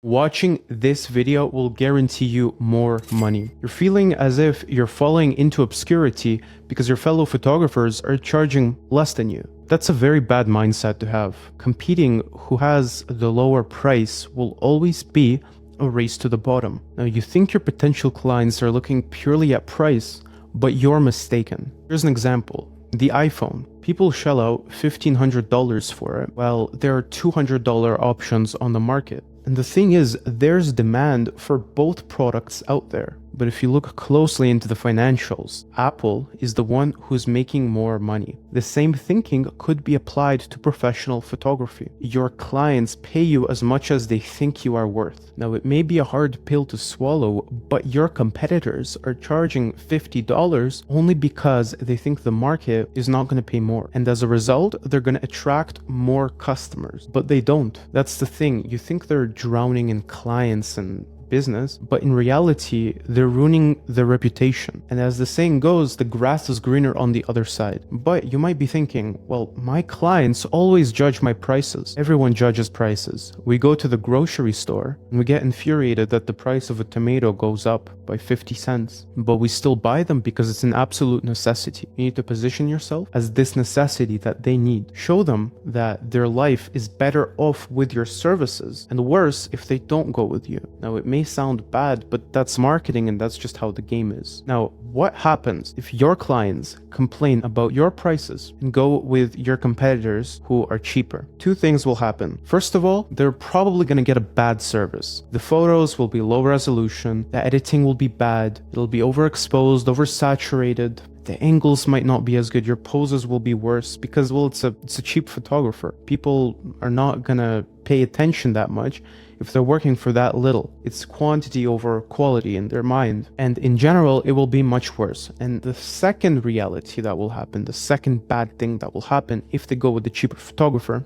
Watching this video will guarantee you more money. You're feeling as if you're falling into obscurity because your fellow photographers are charging less than you. That's a very bad mindset to have. Competing who has the lower price will always be a race to the bottom. Now, you think your potential clients are looking purely at price, but you're mistaken. Here's an example. The iPhone. People shell out $1,500 for it, while there are $200 options on the market. And the thing is, there's demand for both products out there. But if you look closely into the financials, Apple is the one who's making more money. The same thinking could be applied to professional photography. Your clients pay you as much as they think you are worth. Now, it may be a hard pill to swallow, but your competitors are charging $50 only because they think the market is not going to pay more. And as a result, they're going to attract more customers. But they don't. That's the thing. You think they're drowning in clients and business, but in reality, they're ruining their reputation. And as the saying goes, the grass is greener on the other side. But you might be thinking, well, my clients always judge my prices. Everyone judges prices. We go to the grocery store and we get infuriated that the price of a tomato goes up by 50 cents, but we still buy them because it's an absolute necessity. You need to position yourself as this necessity that they need. Show them that their life is better off with your services and worse if they don't go with you. Now, it may sound bad, but that's marketing and that's just how the game is. Now, what happens if your clients complain about your prices and go with your competitors who are cheaper? Two things will happen. First of all, they're probably going to get a bad service. The photos will be low resolution, the editing will be bad, it'll be overexposed, oversaturated. The angles might not be as good, your poses will be worse because, well, it's a cheap photographer. People are not gonna pay attention that much if they're working for that little. It's quantity over quality in their mind. And in general, it will be much worse. And the second reality that will happen, the second bad thing that will happen if they go with the cheaper photographer,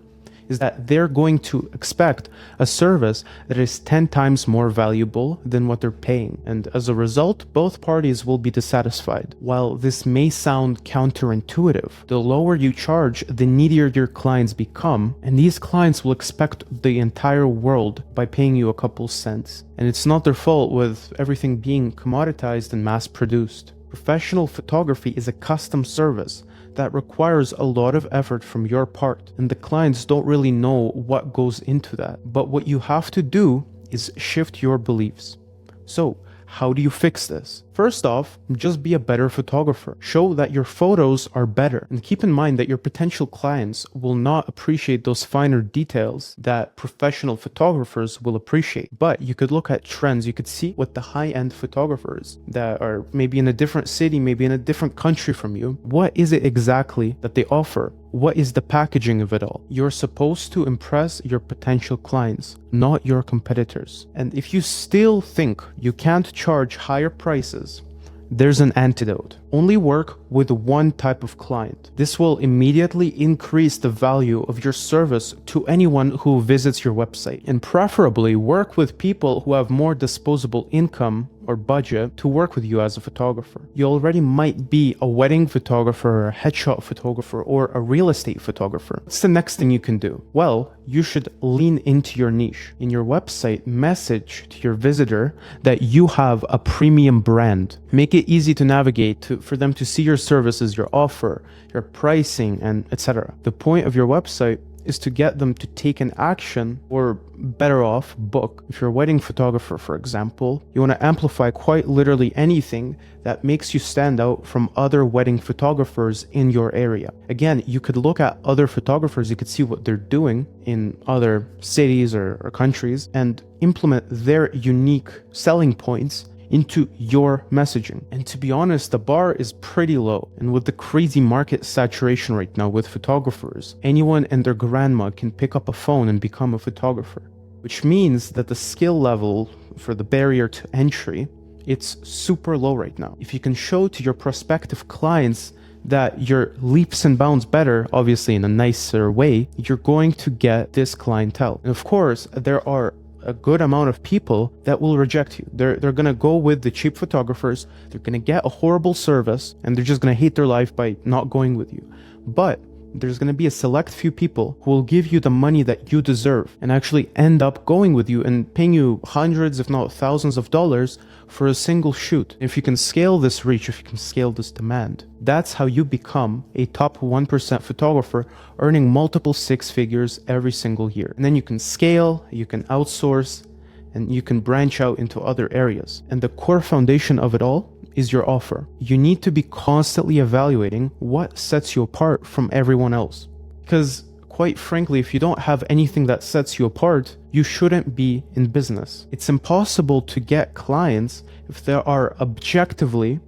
is that they're going to expect a service that is 10 times more valuable than what they're paying. And as a result, both parties will be dissatisfied. While this may sound counterintuitive, the lower you charge, the needier your clients become, and these clients will expect the entire world by paying you a couple cents. And it's not their fault with everything being commoditized and mass-produced. Professional photography is a custom service that requires a lot of effort from your part, and the clients don't really know what goes into that. But what you have to do is shift your beliefs. So, how do you fix this? First off, just be a better photographer. Show that your photos are better. And keep in mind that your potential clients will not appreciate those finer details that professional photographers will appreciate. But you could look at trends. You could see what the high-end photographers that are maybe in a different city, maybe in a different country from you, what is it exactly that they offer? What is the packaging of it all? You're supposed to impress your potential clients, not your competitors. And if you still think you can't charge higher prices, there's an antidote. Only work with one type of client. This will immediately increase the value of your service to anyone who visits your website. And preferably work with people who have more disposable income or budget to work with you as a photographer. You already might be a wedding photographer, a headshot photographer, or a real estate photographer. What's the next thing you can do? Well, you should lean into your niche. In your website, message to your visitor that you have a premium brand. Make it easy to navigate for them to see your services, your offer, your pricing, and etc. The point of your website is to get them to take an action, or better off, book. If you're a wedding photographer, for example, you want to amplify quite literally anything that makes you stand out from other wedding photographers in your area. Again, you could look at other photographers, you could see what they're doing in other cities or countries and implement their unique selling points into your messaging. And to be honest, the bar is pretty low. And with the crazy market saturation right now with photographers, anyone and their grandma can pick up a phone and become a photographer, which means that the skill level for the barrier to entry, it's super low right now. If you can show to your prospective clients that you're leaps and bounds better, obviously in a nicer way, you're going to get this clientele. And of course, there are a good amount of people that will reject you. They're going to go with the cheap photographers, they're going to get a horrible service, and they're just going to hate their life by not going with you. But there's going to be a select few people who will give you the money that you deserve and actually end up going with you and paying you hundreds, if not thousands of dollars for a single shoot. If you can scale this reach, if you can scale this demand, that's how you become a top 1% photographer earning multiple six figures every single year. And then you can scale, you can outsource, and you can branch out into other areas. And the core foundation of it all is your offer. You need to be constantly evaluating what sets you apart from everyone else. Because quite frankly, if you don't have anything that sets you apart, you shouldn't be in business. It's impossible to get clients if there are objectively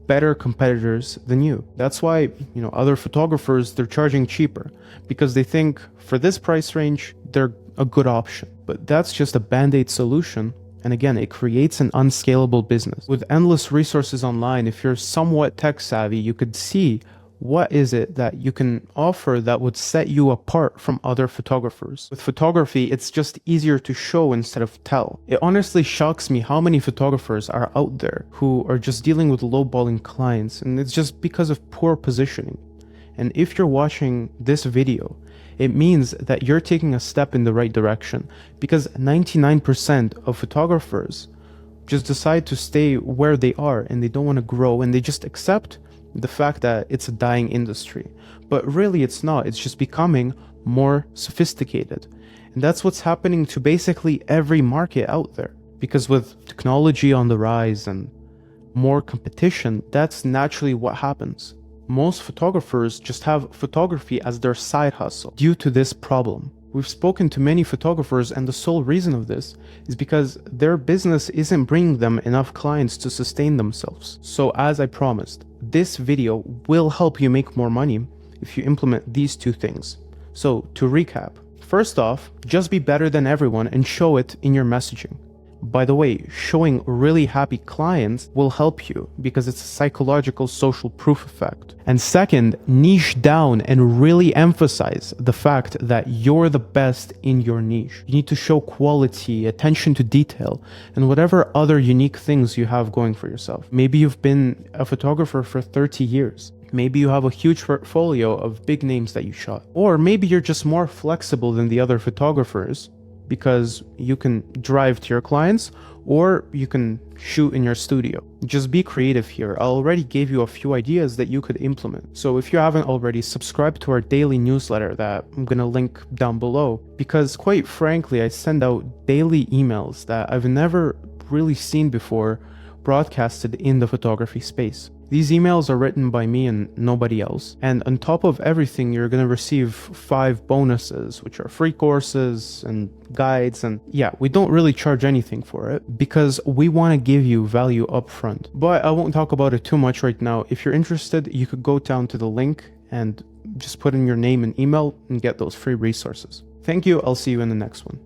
better competitors than you. That's why, other photographers, they're charging cheaper because they think for this price range, they're a good option. But that's just a band-aid solution. And again, it creates an unscalable business. With endless resources online, if you're somewhat tech savvy, you could see what is it that you can offer that would set you apart from other photographers. With photography, it's just easier to show instead of tell. It honestly shocks me how many photographers are out there who are just dealing with lowballing clients, and it's just because of poor positioning. And if you're watching this video, it means that you're taking a step in the right direction, because 99% of photographers just decide to stay where they are and they don't want to grow, and they just accept the fact that it's a dying industry. But really it's not, it's just becoming more sophisticated. And that's what's happening to basically every market out there. Because with technology on the rise and more competition, that's naturally what happens. Most photographers just have photography as their side hustle due to this problem. We've spoken to many photographers, and the sole reason of this is because their business isn't bringing them enough clients to sustain themselves. So as I promised, this video will help you make more money if you implement these two things. So to recap, first off, just be better than everyone and show it in your messaging. By the way, showing really happy clients will help you because it's a psychological social proof effect. And second, niche down and really emphasize the fact that you're the best in your niche. You need to show quality, attention to detail, and whatever other unique things you have going for yourself. Maybe you've been a photographer for 30 years. Maybe you have a huge portfolio of big names that you shot. Or maybe you're just more flexible than the other photographers, because you can drive to your clients or you can shoot in your studio. Just be creative here. I already gave you a few ideas that you could implement. So if you haven't already, subscribe to our daily newsletter that I'm gonna link down below, because quite frankly, I send out daily emails that I've never really seen before broadcasted in the photography space. These emails are written by me and nobody else. And on top of everything, you're going to receive 5 bonuses, which are free courses and guides. And yeah, we don't really charge anything for it because we want to give you value up front. But I won't talk about it too much right now. If you're interested, you could go down to the link and just put in your name and email and get those free resources. Thank you. I'll see you in the next one.